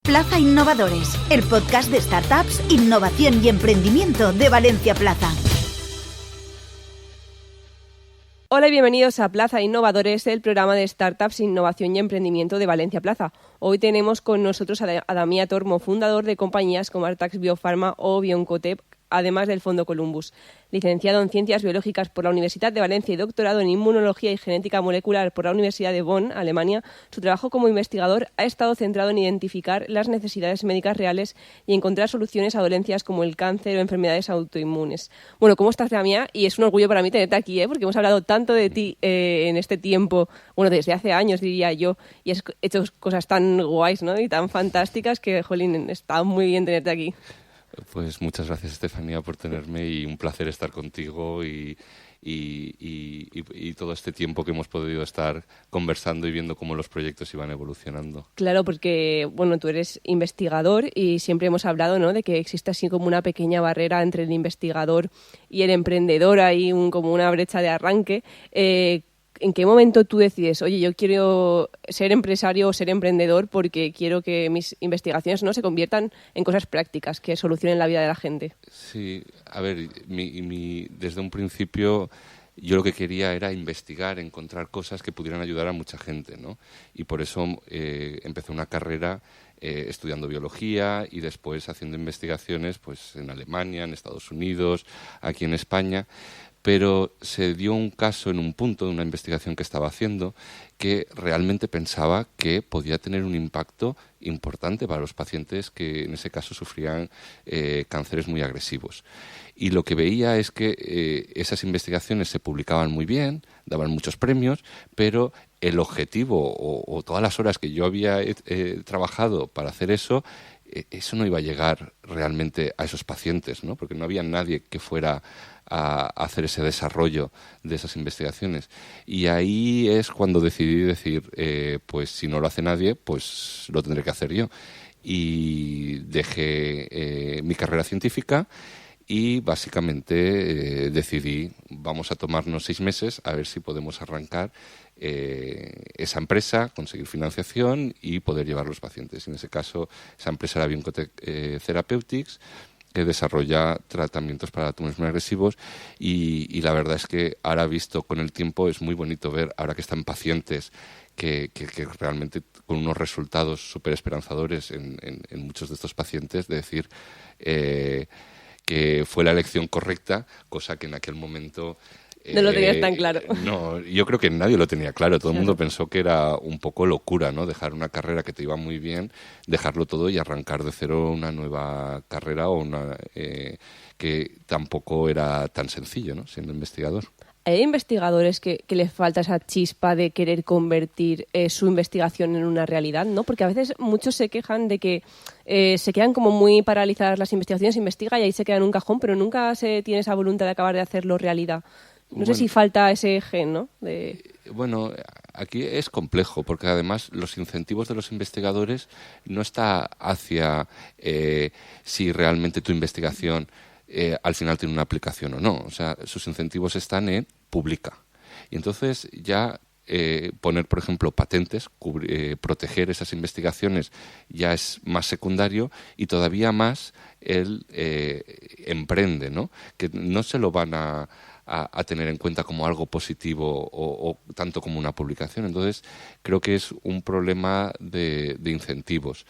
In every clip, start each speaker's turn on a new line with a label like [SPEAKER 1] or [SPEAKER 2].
[SPEAKER 1] Plaza Innovadores, el podcast de startups, innovación y emprendimiento de Valencia Plaza.
[SPEAKER 2] Hola y bienvenidos a Plaza Innovadores, el programa de startups, innovación y emprendimiento de Valencia Plaza. Hoy tenemos con nosotros a Damià Tormo, fundador de compañías como Artax Biofarma o Bioncotep, además del Fondo Columbus. Licenciado en Ciencias Biológicas por la Universidad de Valencia y doctorado en Inmunología y Genética Molecular por la Universidad de Bonn, Alemania, su trabajo como investigador ha estado centrado en identificar las necesidades médicas reales y encontrar soluciones a dolencias como el cáncer o enfermedades autoinmunes. Bueno, ¿cómo estás, Damià? Y es un orgullo para mí tenerte aquí, porque hemos hablado tanto de ti en este tiempo, bueno, desde hace años, diría yo, y has hecho cosas tan guays, ¿no? Y tan fantásticas que, jolín, está muy bien tenerte aquí.
[SPEAKER 3] Pues muchas gracias, Estefanía, por tenerme y un placer estar contigo y todo este tiempo que hemos podido estar conversando y viendo cómo los proyectos iban evolucionando. Claro,
[SPEAKER 2] porque bueno, tú eres investigador y siempre hemos hablado, ¿no?, de que existe así como una pequeña barrera entre el investigador y el emprendedor, hay como una brecha de arranque. ¿En qué momento tú decides, oye, yo quiero ser empresario o ser emprendedor porque quiero que mis investigaciones no se conviertan en cosas prácticas que solucionen la vida de la gente?
[SPEAKER 3] Sí, a ver, desde un principio yo lo que quería era investigar, encontrar cosas que pudieran ayudar a mucha gente, ¿no? Y por eso empecé una carrera estudiando biología y después haciendo investigaciones pues en Alemania, en Estados Unidos, aquí en España. Pero se dio un caso en un punto de una investigación que estaba haciendo que realmente pensaba que podía tener un impacto importante para los pacientes que en ese caso sufrían cánceres muy agresivos. Y lo que veía es que esas investigaciones se publicaban muy bien, daban muchos premios, pero el objetivo o todas las horas que yo había trabajado para hacer eso no iba a llegar realmente a esos pacientes, ¿no? Porque no había nadie que fuera a hacer ese desarrollo de esas investigaciones. Y ahí es cuando decidí decir, pues si no lo hace nadie, pues lo tendré que hacer yo. Y dejé mi carrera científica y básicamente decidí, vamos a tomarnos 6 meses a ver si podemos arrancar esa empresa, conseguir financiación y poder llevar a los pacientes. En ese caso, esa empresa era Bioncotep Therapeutics, que desarrolla tratamientos para tumores muy agresivos y la verdad es que ahora visto con el tiempo es muy bonito ver, ahora que están pacientes que realmente con unos resultados súper esperanzadores en muchos de estos pacientes, de decir que fue la elección correcta, cosa que en aquel momento
[SPEAKER 2] no lo tenías tan claro.
[SPEAKER 3] No, yo creo que nadie lo tenía claro. Todo el mundo pensó que era un poco locura, ¿no? Dejar una carrera que te iba muy bien, dejarlo todo y arrancar de cero una nueva carrera o que tampoco era tan sencillo, ¿no? Siendo investigador.
[SPEAKER 2] ¿Hay investigadores que les falta esa chispa de querer convertir su investigación en una realidad, ¿no? Porque a veces muchos se quejan de que se quedan como muy paralizadas las investigaciones, se investiga y ahí se queda en un cajón, pero nunca se tiene esa voluntad de acabar de hacerlo realidad. No sé si falta ese gen, ¿no?
[SPEAKER 3] Bueno, aquí es complejo, porque además los incentivos de los investigadores no está hacia si realmente tu investigación al final tiene una aplicación o no. O sea, sus incentivos están en publica. Y entonces ya poner, por ejemplo, patentes, proteger esas investigaciones ya es más secundario y todavía más el emprende, ¿no? Que no se lo van a tener en cuenta como algo positivo o tanto como una publicación. Entonces, creo que es un problema de incentivos.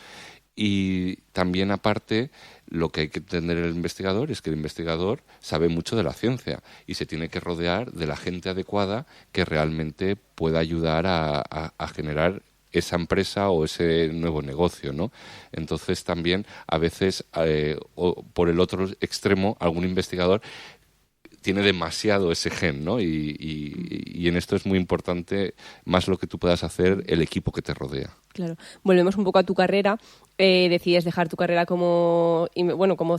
[SPEAKER 3] Y también, aparte, lo que hay que entender el investigador es que el investigador sabe mucho de la ciencia y se tiene que rodear de la gente adecuada que realmente pueda ayudar a generar esa empresa o ese nuevo negocio, ¿no? Entonces, también, a veces, o por el otro extremo, algún investigador tiene demasiado ese gen, ¿no? Y en esto es muy importante más lo que tú puedas hacer, el equipo que te rodea.
[SPEAKER 2] Claro. Volvemos un poco a tu carrera. Decides dejar tu carrera como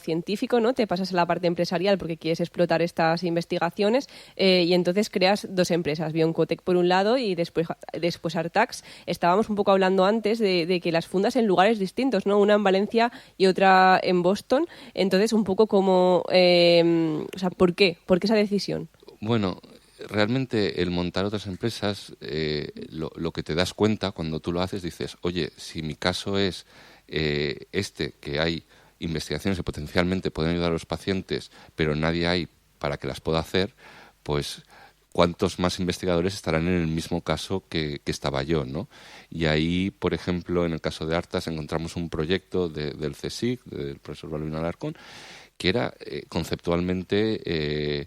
[SPEAKER 2] científico, ¿no? Te pasas a la parte empresarial porque quieres explotar estas investigaciones y entonces creas 2 empresas, Bioncotep por un lado y después Artax. Estábamos un poco hablando antes de que las fundas en lugares distintos, ¿no? Una en Valencia y otra en Boston. Entonces, un poco como... ¿por qué? ¿Por qué esa decisión?
[SPEAKER 3] Bueno, realmente el montar otras empresas, lo que te das cuenta cuando tú lo haces, dices, oye, si mi caso es que hay investigaciones que potencialmente pueden ayudar a los pacientes, pero nadie hay para que las pueda hacer, pues cuántos más investigadores estarán en el mismo caso que estaba yo, ¿no? Y ahí, por ejemplo, en el caso de Artas encontramos un proyecto del CSIC, del profesor Balbino Alarcón, que era conceptualmente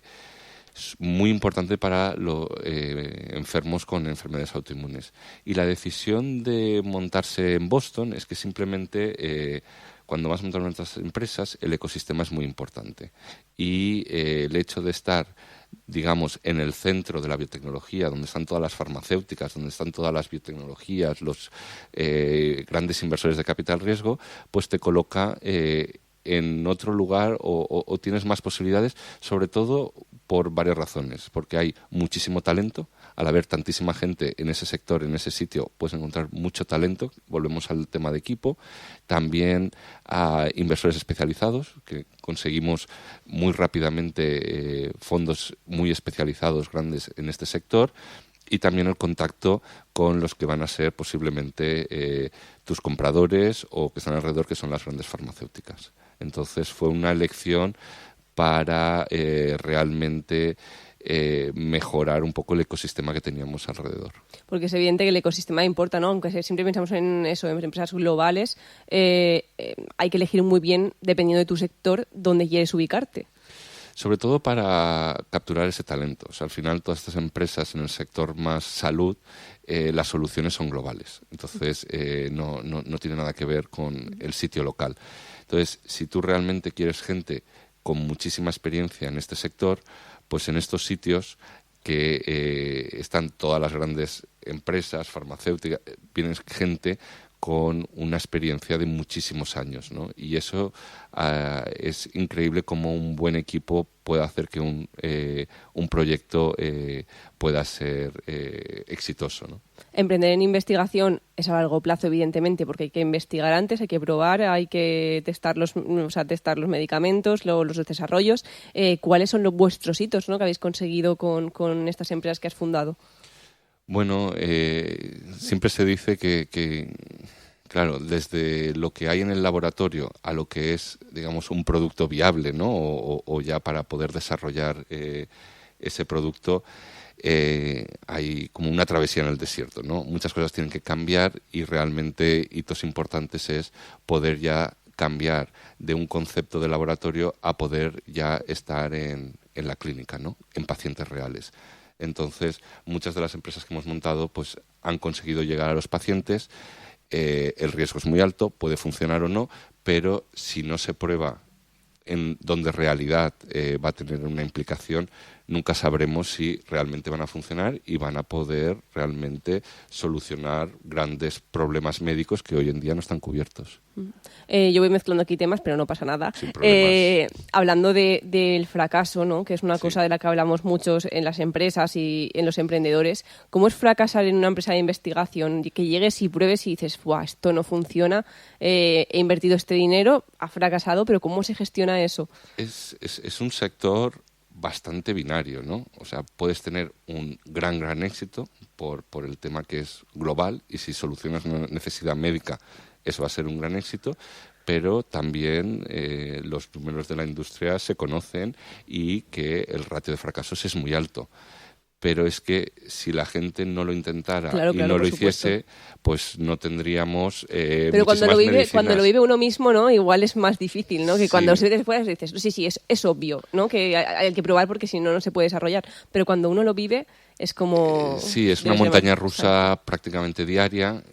[SPEAKER 3] muy importante para los enfermos con enfermedades autoinmunes. Y la decisión de montarse en Boston es que simplemente cuando vas a montar una de estas empresas, el ecosistema es muy importante. Y el hecho de estar, digamos, en el centro de la biotecnología, donde están todas las farmacéuticas, donde están todas las biotecnologías, los grandes inversores de capital riesgo, pues te coloca en otro lugar o tienes más posibilidades, sobre todo por varias razones. Porque hay muchísimo talento. Al haber tantísima gente en ese sector, en ese sitio, puedes encontrar mucho talento. Volvemos al tema de equipo. También a inversores especializados, que conseguimos muy rápidamente fondos muy especializados, grandes en este sector. Y también el contacto con los que van a ser posiblemente tus compradores o que están alrededor, que son las grandes farmacéuticas. Entonces fue una elección para realmente mejorar un poco el ecosistema que teníamos alrededor.
[SPEAKER 2] Porque es evidente que el ecosistema importa, ¿no? Aunque siempre pensamos en eso, en empresas globales, hay que elegir muy bien, dependiendo de tu sector, dónde quieres ubicarte.
[SPEAKER 3] Sobre todo para capturar ese talento. O sea, al final todas estas empresas en el sector más salud, las soluciones son globales. Entonces no tiene nada que ver con el sitio local. Entonces, si tú realmente quieres gente con muchísima experiencia en este sector, pues en estos sitios que están todas las grandes empresas farmacéuticas, viene gente con una experiencia de muchísimos años, ¿no? Y eso es increíble cómo un buen equipo puede hacer que un proyecto pueda ser exitoso, ¿no?
[SPEAKER 2] Emprender en investigación es a largo plazo, evidentemente, porque hay que investigar antes, hay que probar, hay que testar los medicamentos, los desarrollos. ¿Cuáles son los vuestros hitos, ¿no?, que habéis conseguido con estas empresas que has fundado?
[SPEAKER 3] Bueno, siempre se dice que, claro, desde lo que hay en el laboratorio a lo que es, digamos, un producto viable, ¿no? O ya para poder desarrollar ese producto, hay como una travesía en el desierto, ¿no? Muchas cosas tienen que cambiar y realmente hitos importantes es poder ya cambiar de un concepto de laboratorio a poder ya estar en la clínica, ¿no? En pacientes reales. Entonces, muchas de las empresas que hemos montado pues han conseguido llegar a los pacientes. El riesgo es muy alto, puede funcionar o no, pero si no se prueba en donde realidad va a tener una implicación, nunca sabremos si realmente van a funcionar y van a poder realmente solucionar grandes problemas médicos que hoy en día no están cubiertos.
[SPEAKER 2] Yo voy mezclando aquí temas, pero no pasa nada. Hablando del fracaso, ¿no?, que es una cosa de la que hablamos muchos en las empresas y en los emprendedores. ¿Cómo es fracasar en una empresa de investigación? Que llegues y pruebes y dices, ¡buah, esto no funciona! He invertido este dinero, ha fracasado, pero ¿cómo se gestiona eso? Es
[SPEAKER 3] un sector bastante binario, ¿no? O sea, puedes tener un gran éxito por el tema que es global y si solucionas una necesidad médica, eso va a ser un gran éxito, pero también los números de la industria se conocen y que el ratio de fracasos es muy alto. Pero es que si la gente no lo intentara no lo hiciese, pues no tendríamos
[SPEAKER 2] pero cuando lo vive uno mismo, ¿no?, igual es más difícil, ¿no? Que cuando se ve fuera dices, sí, es obvio, ¿no?, que hay que probar porque si no, no se puede desarrollar. Pero cuando uno lo vive es como...
[SPEAKER 3] sí, es una montaña rusa prácticamente diaria.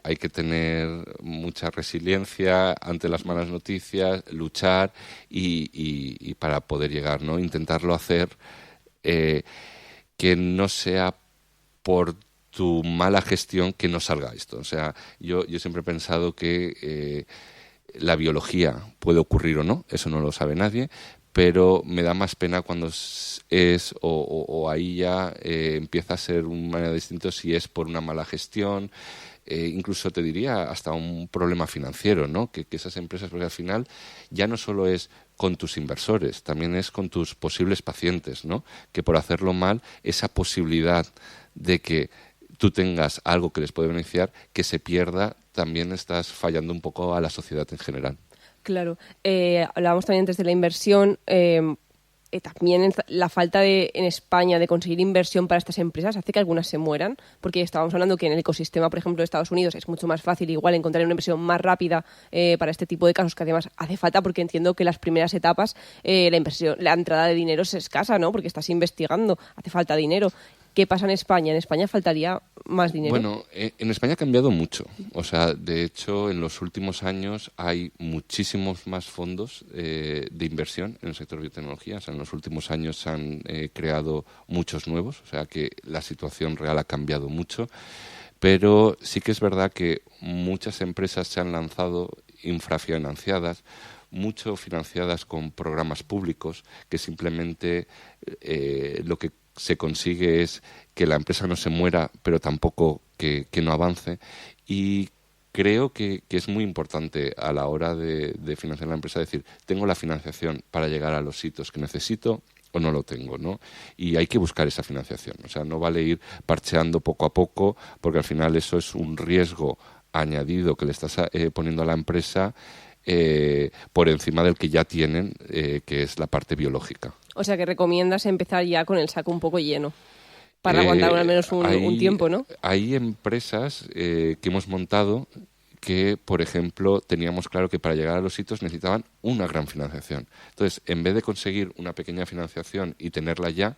[SPEAKER 3] Hay que tener mucha resiliencia ante las malas noticias, luchar y para poder llegar, ¿no? Intentarlo hacer... que no sea por tu mala gestión que no salga esto. O sea, yo siempre he pensado que la biología puede ocurrir o no, eso no lo sabe nadie, pero me da más pena cuando ahí ya empieza a ser una manera distinta si es por una mala gestión, incluso te diría hasta un problema financiero, ¿no? Que esas empresas, porque al final ya no solo es con tus inversores, también es con tus posibles pacientes, ¿no? Que por hacerlo mal, esa posibilidad de que tú tengas algo que les puede beneficiar, que se pierda, también estás fallando un poco a la sociedad en general.
[SPEAKER 2] Claro. Hablábamos también antes de la inversión. También la falta en España de conseguir inversión para estas empresas hace que algunas se mueran, porque estábamos hablando que en el ecosistema, por ejemplo, de Estados Unidos es mucho más fácil igual encontrar una inversión más rápida para este tipo de casos, que además hace falta, porque entiendo que las primeras etapas la entrada de dinero es escasa, ¿no? Porque estás investigando, hace falta dinero. ¿Qué pasa en España? En España faltaría más dinero.
[SPEAKER 3] Bueno, en España ha cambiado mucho. O sea, de hecho, en los últimos años hay muchísimos más fondos de inversión en el sector biotecnología. O sea, en los últimos años se han creado muchos nuevos. O sea, que la situación real ha cambiado mucho. Pero sí que es verdad que muchas empresas se han lanzado infrafinanciadas, mucho financiadas con programas públicos, que simplemente lo que se consigue es que la empresa no se muera, pero tampoco que no avance. Y creo que es muy importante a la hora de financiar la empresa decir, tengo la financiación para llegar a los hitos que necesito o no lo tengo, ¿no? Y hay que buscar esa financiación. O sea, no vale ir parcheando poco a poco, porque al final eso es un riesgo añadido que le estás poniendo a la empresa por encima del que ya tienen, que es la parte biológica.
[SPEAKER 2] O sea, que recomiendas empezar ya con el saco un poco lleno para aguantar al menos un tiempo, ¿no?
[SPEAKER 3] Hay empresas que hemos montado que, por ejemplo, teníamos claro que para llegar a los hitos necesitaban una gran financiación. Entonces, en vez de conseguir una pequeña financiación y tenerla ya,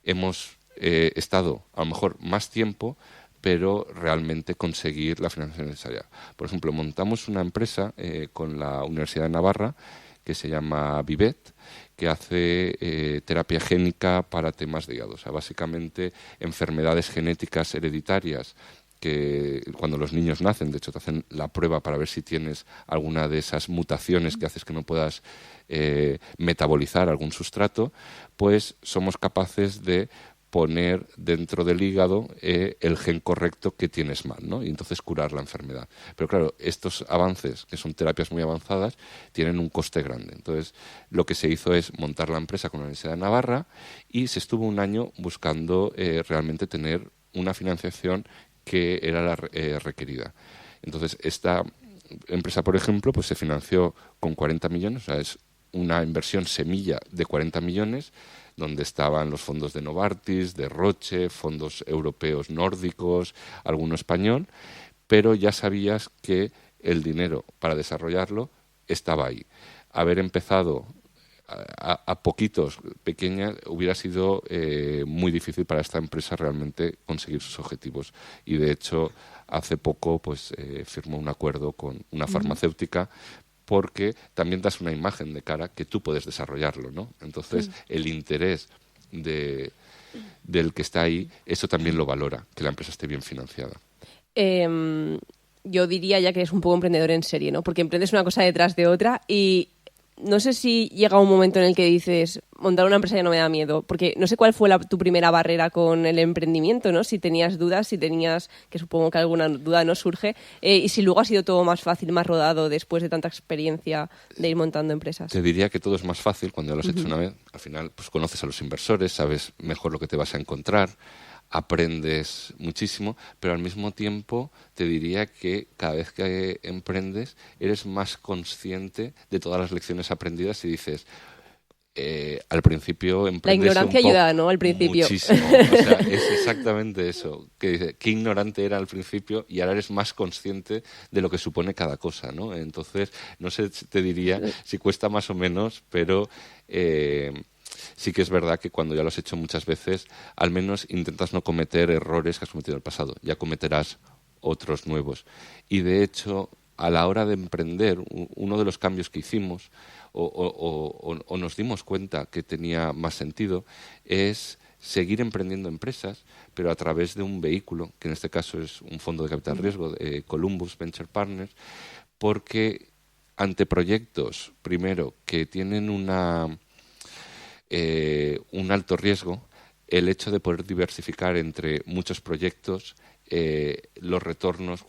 [SPEAKER 3] hemos estado a lo mejor más tiempo, pero realmente conseguir la financiación necesaria. Por ejemplo, montamos una empresa con la Universidad de Navarra que se llama Vivet, que hace terapia génica para temas de hígado. O sea, básicamente enfermedades genéticas hereditarias que cuando los niños nacen, de hecho te hacen la prueba para ver si tienes alguna de esas mutaciones que haces que no puedas metabolizar algún sustrato, pues somos capaces de poner dentro del hígado el gen correcto que tienes mal, ¿no? Y entonces curar la enfermedad. Pero claro, estos avances, que son terapias muy avanzadas, tienen un coste grande. Entonces, lo que se hizo es montar la empresa con la Universidad de Navarra y se estuvo un año buscando realmente tener una financiación que era la requerida. Entonces, esta empresa, por ejemplo, pues se financió con 40 millones, o sea, es una inversión semilla de 40 millones, donde estaban los fondos de Novartis, de Roche, fondos europeos nórdicos, alguno español, pero ya sabías que el dinero para desarrollarlo estaba ahí. Haber empezado a poquitos, pequeñas, hubiera sido muy difícil para esta empresa realmente conseguir sus objetivos. Y de hecho, hace poco pues firmó un acuerdo con una farmacéutica, porque también das una imagen de cara que tú puedes desarrollarlo, ¿no? Entonces, el interés del que está ahí, eso también lo valora, que la empresa esté bien financiada.
[SPEAKER 2] Yo diría ya que eres un poco emprendedor en serie, ¿no? Porque emprendes una cosa detrás de otra y no sé si llega un momento en el que dices, montar una empresa ya no me da miedo, porque no sé cuál fue tu primera barrera con el emprendimiento, ¿no? Si tenías dudas, que supongo que alguna duda no surge, y si luego ha sido todo más fácil, más rodado después de tanta experiencia de ir montando empresas.
[SPEAKER 3] Te diría que todo es más fácil cuando ya lo has hecho una vez. Al final, pues conoces a los inversores, sabes mejor lo que te vas a encontrar, aprendes muchísimo, pero al mismo tiempo te diría que cada vez que emprendes eres más consciente de todas las lecciones aprendidas y dices, al principio emprendes
[SPEAKER 2] la ignorancia ayuda, ¿no? Al principio.
[SPEAKER 3] Muchísimo. O sea, es exactamente eso. Que dice, qué ignorante era al principio y ahora eres más consciente de lo que supone cada cosa, ¿no? Entonces, no sé, te diría si cuesta más o menos, pero sí que es verdad que cuando ya lo has hecho muchas veces, al menos intentas no cometer errores que has cometido en el pasado. Ya cometerás otros nuevos. Y de hecho, a la hora de emprender, uno de los cambios que hicimos o nos dimos cuenta que tenía más sentido es seguir emprendiendo empresas, pero a través de un vehículo, que en este caso es un fondo de capital riesgo, Columbus Venture Partners, porque ante proyectos, primero, que tienen un alto riesgo, el hecho de poder diversificar entre muchos proyectos, los retornos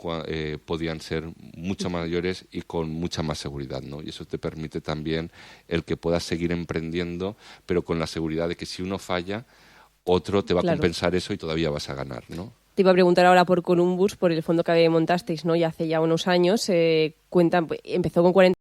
[SPEAKER 3] podían ser mucho mayores y con mucha más seguridad, ¿no? Y eso te permite también el que puedas seguir emprendiendo, pero con la seguridad de que si uno falla, otro te va a compensar eso y todavía vas a ganar, ¿no?
[SPEAKER 2] Te iba a preguntar ahora por Columbus, por el fondo que montasteis, ¿no? Ya hace ya unos años. Empezó con 40